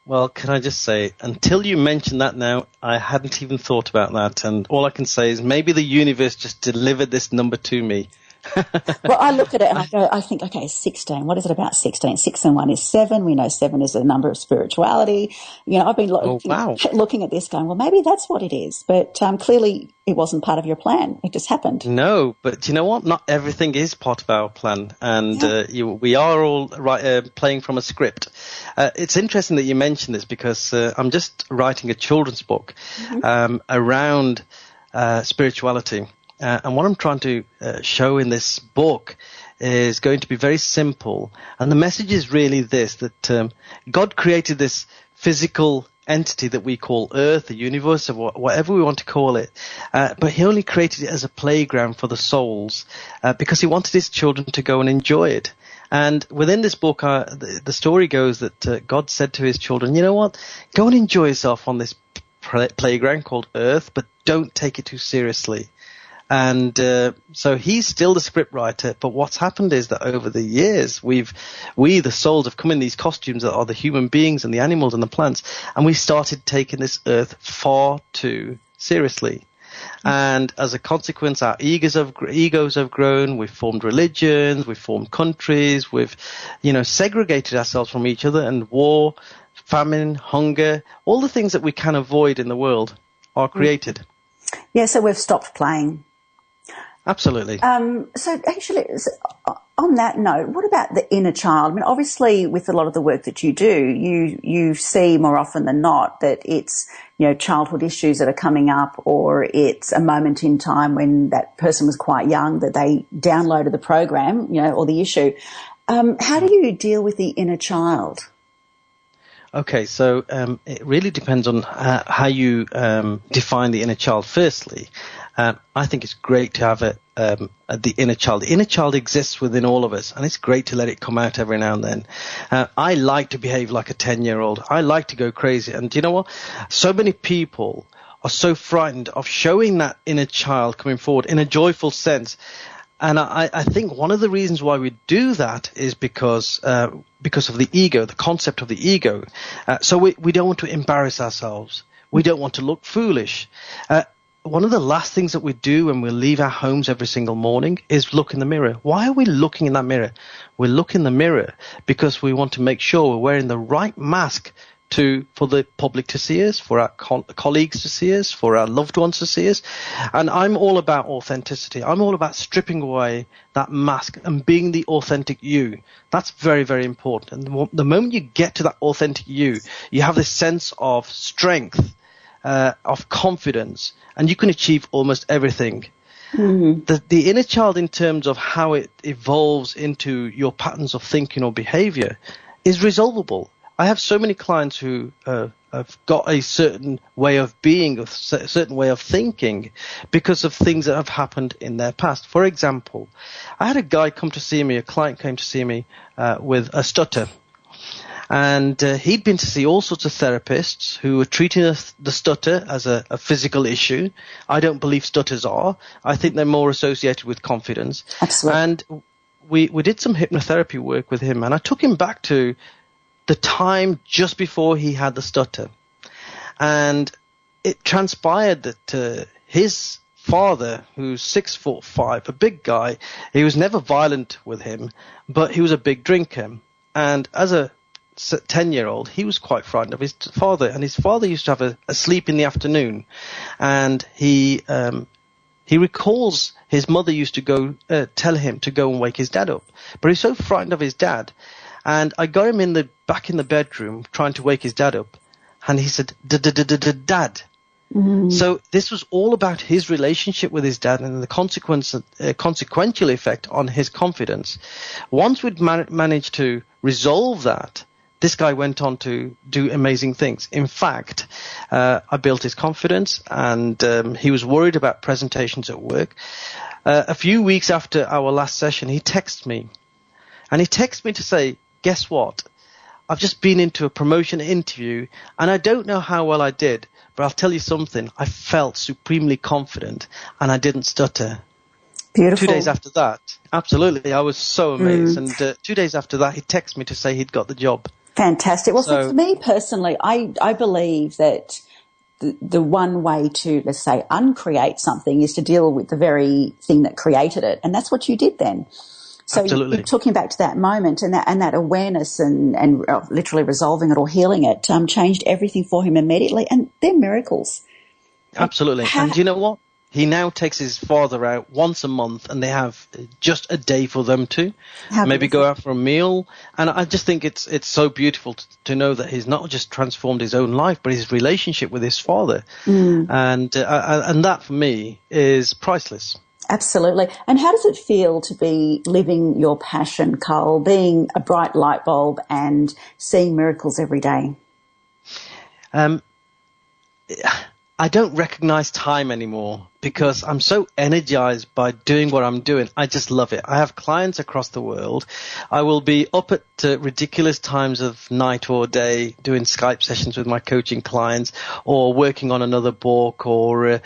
Well, can I just say, until you mentioned that now, I hadn't even thought about that. And all I can say is maybe the universe just delivered this number to me. Well, I look at it and I think, okay, 16. What is it about 16? 6 and 1 is 7. We know 7 is a number of spirituality. You know, I've been looking at this going, well, maybe that's what it is. But clearly it wasn't part of your plan. It just happened. No, but you know what? Not everything is part of our plan. And we are all playing from a script. It's interesting that you mentioned this, because I'm just writing a children's book around spirituality. And what I'm trying to show in this book is going to be very simple. And the message is really this, that God created this physical entity that we call Earth, the universe, or whatever we want to call it. But he only created it as a playground for the souls because he wanted his children to go and enjoy it. And within this book, the story goes that God said to his children, you know what, go and enjoy yourself on this playground called Earth, but don't take it too seriously. And so he's still the script writer, but what's happened is that over the years, we, the souls, have come in these costumes that are the human beings and the animals and the plants, and we started taking this earth far too seriously. And as a consequence, our egos have grown. We've formed religions, we've formed countries, we've, segregated ourselves from each other, and war, famine, hunger, all the things that we can avoid in the world are created. Yeah, so we've stopped playing. Absolutely. So actually, on that note, what about the inner child? I mean, obviously, with a lot of the work that you do, you see more often than not that it's, childhood issues that are coming up, or it's a moment in time when that person was quite young that they downloaded the program, or the issue. How do you deal with the inner child? Okay, so it really depends on how you define the inner child firstly. I think it's great to have the inner child. The inner child exists within all of us, and it's great to let it come out every now and then. I like to behave like a 10-year-old. I like to go crazy. And do you know what? So many people are so frightened of showing that inner child coming forward in a joyful sense. And I think one of the reasons why we do that is because of the ego, the concept of the ego. So we don't want to embarrass ourselves. We don't want to look foolish. One of the last things that we do when we leave our homes every single morning is look in the mirror. Why are we looking in that mirror? We look in the mirror because we want to make sure we're wearing the right mask for the public to see us, for our colleagues to see us, for our loved ones to see us. And I'm all about authenticity. I'm all about stripping away that mask and being the authentic you. That's very, very important. And the moment you get to that authentic you have this sense of strength, of confidence, and you can achieve almost everything. Mm-hmm. The inner child, in terms of how it evolves into your patterns of thinking or behavior, is resolvable. I have so many clients who have got a certain way of being, a certain way of thinking, because of things that have happened in their past. For example, I had a client came to see me with a stutter. And he'd been to see all sorts of therapists who were treating the stutter as a physical issue. I don't believe stutters are. I think they're more associated with confidence. Absolutely. And we did some hypnotherapy work with him, and I took him back to the time just before he had the stutter. And it transpired that his father, who's 6'5", a big guy, he was never violent with him, but he was a big drinker. And as a 10-year-old, he was quite frightened of his father, and his father used to have a sleep in the afternoon, and he recalls his mother used to go tell him to go and wake his dad up, but he's so frightened of his dad. And I got him back in the bedroom trying to wake his dad up, and he said, "Dad." Mm-hmm. So this was all about his relationship with his dad and the consequential effect on his confidence. Once we'd managed to resolve that, this guy went on to do amazing things. In fact, I built his confidence, and he was worried about presentations at work. A few weeks after our last session, he texted me. And he texted me to say, "Guess what? I've just been into a promotion interview, and I don't know how well I did, but I'll tell you something. I felt supremely confident, and I didn't stutter." Beautiful. 2 days after that, absolutely, I was so amazed. And 2 days after that, he texted me to say he'd got the job. Fantastic. Well, so for me personally, I believe that the one way to, let's say, uncreate something is to deal with the very thing that created it. And that's what you did then. So you took him back to that moment, and that awareness and literally resolving it or healing it changed everything for him immediately. And they're miracles. Absolutely. And you know what? He now takes his father out once a month, and they have just a day for them to maybe go out for a meal. And I just think it's so beautiful to know that he's not just transformed his own life, but his relationship with his father. And that for me is priceless. Absolutely. And how does it feel to be living your passion, Kul, being a bright light bulb and seeing miracles every day? I don't recognize time anymore because I'm so energized by doing what I'm doing. I just love it. I have clients across the world. I will be up at ridiculous times of night or day doing Skype sessions with my coaching clients, or working on another book, or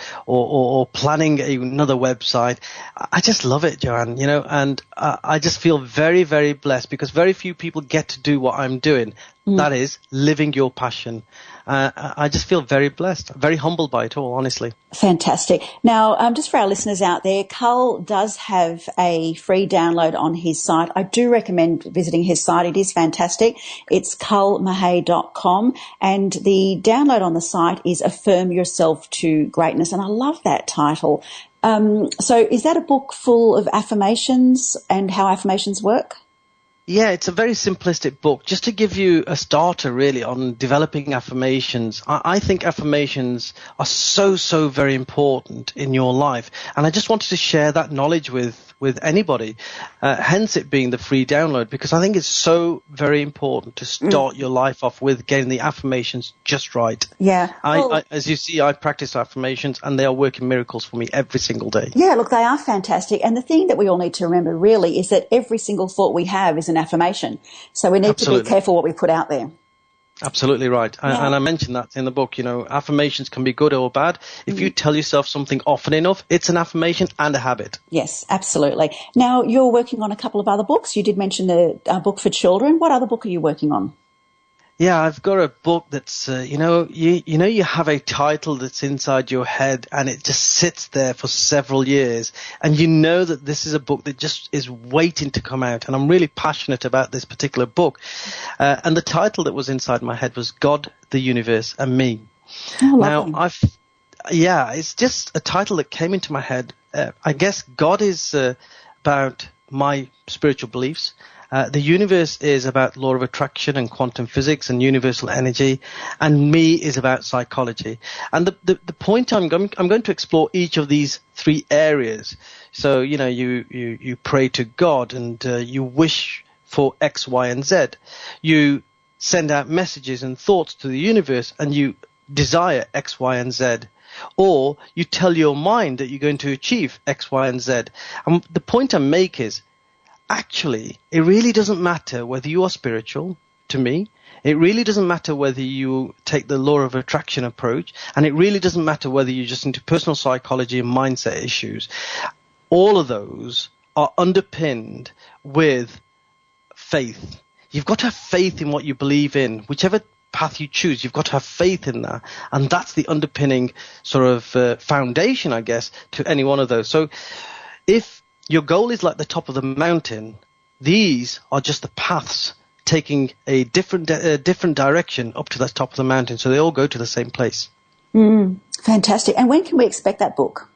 planning another website. I just love it, Joanne, and I just feel very, very blessed because very few people get to do what I'm doing. That is living your passion. I just feel very blessed, very humbled by it all, honestly. Fantastic. Now, just for our listeners out there, Kul does have a free download on his site. I do recommend visiting his site. It is fantastic. It's kulmahay.com, and the download on the site is Affirm Yourself to Greatness, and I love that title. So is that a book full of affirmations and how affirmations work? Yeah, it's a very simplistic book, just to give you a starter really on developing affirmations. I think affirmations are so very important in your life. And I just wanted to share that knowledge with with anybody. Hence it being the free download, because I think it's so very important to start your life off with getting the affirmations just right. Yeah. I, as you see, I practice affirmations and they are working miracles for me every single day. Yeah, look, they are fantastic. And the thing that we all need to remember really is that every single thought we have is an affirmation. So we need to be careful what we put out there. Absolutely right. And I mentioned that in the book. Affirmations can be good or bad. If you tell yourself something often enough, it's an affirmation and a habit. Yes, absolutely. Now, you're working on a couple of other books. You did mention the book for children. What other book are you working on? Yeah, I've got a book that's, you have a title that's inside your head and it just sits there for several years. And you know that this is a book that just is waiting to come out. And I'm really passionate about this particular book. And the title that was inside my head was God, the Universe, and Me. Oh, now, it's just a title that came into my head. I guess God is about my spiritual beliefs. The universe is about law of attraction and quantum physics and universal energy, and me is about psychology. And the point I'm going to explore each of these three areas. So, you pray to God and you wish for X, Y, and Z. You send out messages and thoughts to the universe and you desire X, Y, and Z. Or you tell your mind that you're going to achieve X, Y, and Z. And the point I make is, actually, it really doesn't matter whether you are spiritual, to me. It really doesn't matter whether you take the law of attraction approach. And it really doesn't matter whether you're just into personal psychology and mindset issues. All of those are underpinned with faith. You've got to have faith in what you believe in. Whichever path you choose, you've got to have faith in that. And that's the underpinning sort of foundation, I guess, to any one of those. So if your goal is like the top of the mountain, these are just the paths taking a different direction up to the top of the mountain. So they all go to the same place. Fantastic. And when can we expect that book?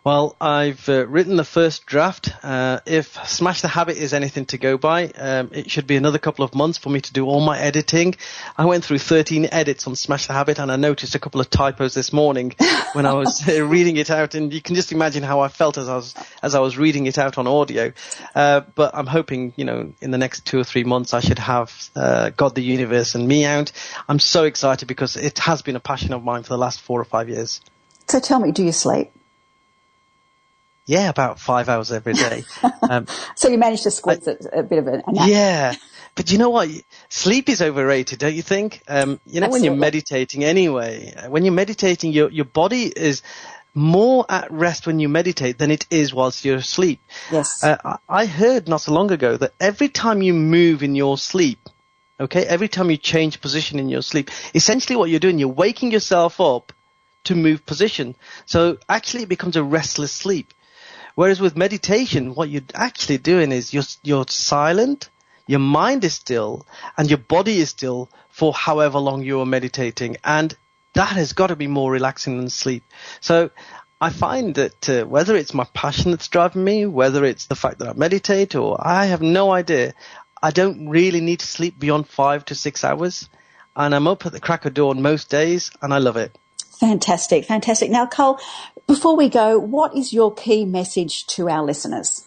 Well, I've written the first draft. If Smash the Habit is anything to go by, it should be another couple of months for me to do all my editing. I went through 13 edits on Smash the Habit, and I noticed a couple of typos this morning when I was reading it out. And you can just imagine how I felt as I was reading it out on audio. But I'm hoping, in the next 2 or 3 months, I should have God, the Universe, and Me out. I'm so excited because it has been a passion of mine for the last 4 or 5 years. So tell me, do you sleep? Yeah, about 5 hours every day. So you managed to squeeze a bit of a nap. Yeah. But you know what? Sleep is overrated, don't you think? When you're meditating anyway, when you're meditating, your body is more at rest when you meditate than it is whilst you're asleep. Yes. I heard not so long ago that every time you move in your sleep, every time you change position in your sleep, essentially what you're doing, you're waking yourself up to move position. So actually it becomes a restless sleep. Whereas with meditation, what you're actually doing is you're silent, your mind is still, and your body is still for however long you are meditating. And that has got to be more relaxing than sleep. So I find that whether it's my passion that's driving me, whether it's the fact that I meditate, or I have no idea, I don't really need to sleep beyond 5 to 6 hours. And I'm up at the crack of dawn most days, and I love it. Fantastic, fantastic. Now, Kul, before we go, what is your key message to our listeners?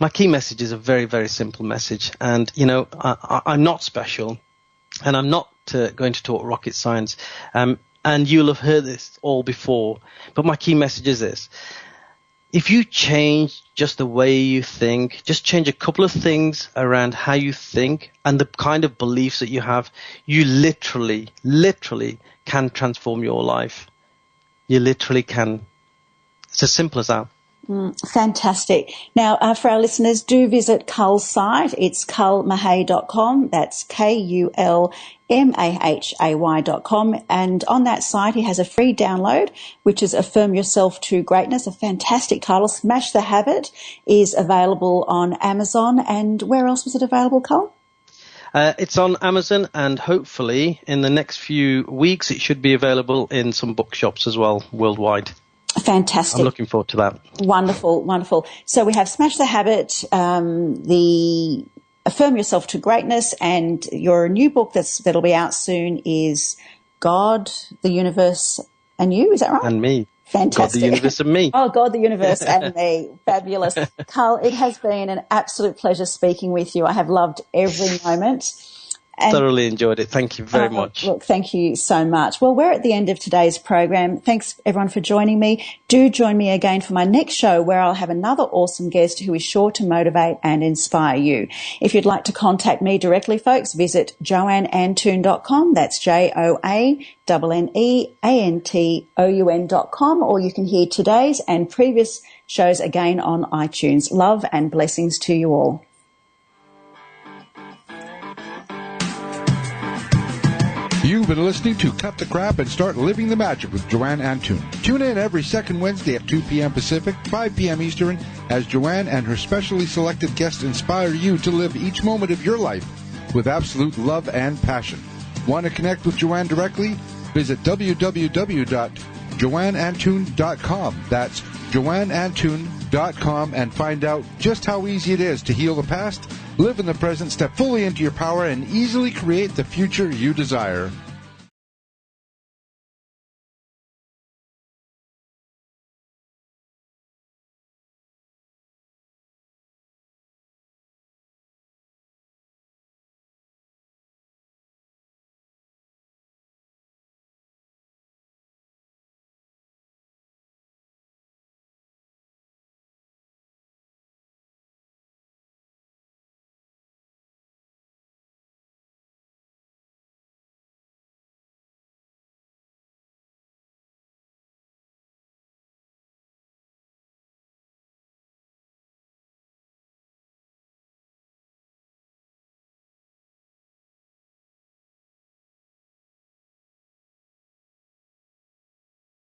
My key message is a very, very simple message. And, I'm not special, and I'm not going to talk rocket science. And you'll have heard this all before. But my key message is this. If you change just the way you think, just change a couple of things around how you think and the kind of beliefs that you have, you literally can transform your life. You literally can. It's as simple as that. Fantastic. Now, for our listeners, do visit Kul's site. It's kulmahay.com. That's KULMAHAY.com. And on that site, he has a free download, which is Affirm Yourself to Greatness, a fantastic title. Smash the Habit is available on Amazon. And where else was it available, Kul? It's on Amazon, and hopefully in the next few weeks, it should be available in some bookshops as well worldwide. Fantastic. I'm looking forward to that. Wonderful, wonderful. So we have Smash the Habit, the Affirm Yourself to Greatness, and your new book that'll be out soon is God, the Universe, and You. Is that right? And Me. Fantastic. God, the universe, and me. Oh, God, the universe, and me. Fabulous. Carl, it has been an absolute pleasure speaking with you. I have loved every moment. And thoroughly enjoyed it. Thank you very much. Look, thank you so much. Well, we're at the end of today's program. Thanks, everyone, for joining me. Do join me again for my next show, where I'll have another awesome guest who is sure to motivate and inspire you. If you'd like to contact me directly, folks, visit joanneantoun.com. That's JoanneAntoun.com, or you can hear today's and previous shows again on iTunes. Love and blessings to you all. You've been listening to Cut the Crap and Start Living the Magic with Joanne Antoun. Tune in every second Wednesday at 2 p.m. Pacific, 5 p.m. Eastern, as Joanne and her specially selected guests inspire you to live each moment of your life with absolute love and passion. Want to connect with Joanne directly? Visit www.joanneantoun.com. That's joanneantoun.com, and find out just how easy it is to heal the past, live in the present, step fully into your power, and easily create the future you desire.